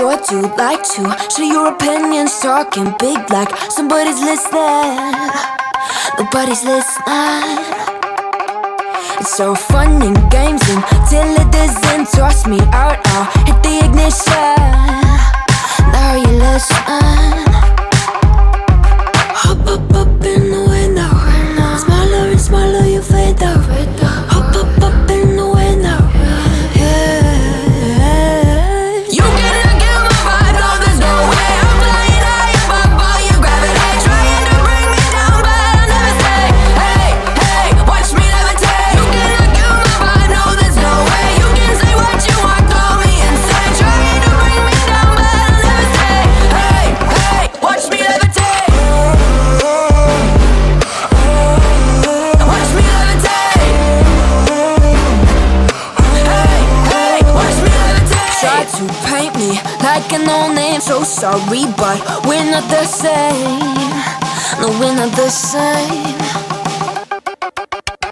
sure do like to share your opinions, talking big like somebody's listening. Nobody's listening. It's so fun and games until it doesn't. Toss me out, I'll hit the ignition. Now you listen. Hop up in the window. Smaller and smaller you fade out. Hop up in the window. Yeah. You cannot get my vibe, no there's no way. I'm flying high above all your gravity, trying to bring me down, but I'll never stay. Hey, hey, watch me levitate. You cannot get my vibe, no there's no way. You can say what you want, call me insane, trying to bring me down, but I'll never stay. Hey, hey, watch me levitate. Watch me levitate. Hey, hey, watch me levitate. Try to paint me like a no-name, so sorry, but we're not the same. No, we're not the same.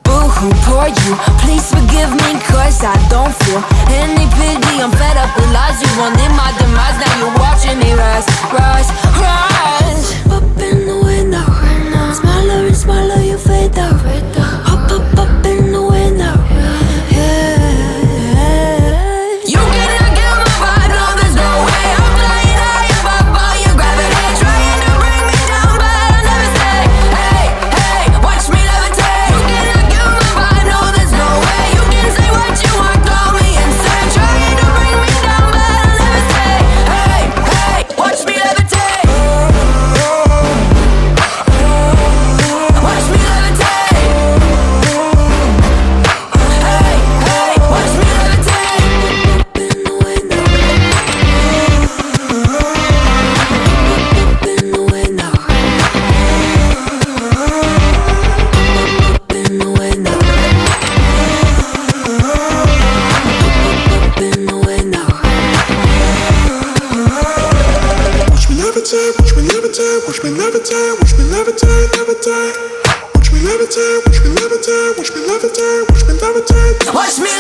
Boo-hoo, poor you, please forgive me, cause I don't feel any pity. I'm fed up with lies, you wanted my demise. Now you're watching me rise, rise, rise. Up in the window. Smaller and smaller you fade out. Hop up in the window. Yeah. You cannot get my vibe, no there's no way. I'm flying high above all your gravity, trying to bring me down, but I'll never stay. Hey, hey, watch me levitate. You cannot get my vibe, no there's no way. You can say what you want, call me insane, trying to bring me down, but I'll never stay. Hey, hey, watch me levitate. Watch me levitate. Hey, hey, watch me levitate. Up in the window. Up in the window. Up in the window. Up in the window. Watch me levitate, watch me levitate, watch me levitate, watch me levitate, levitate. Watch me levitate, watch me levitate, watch me levitate, watch me levitate. Watch me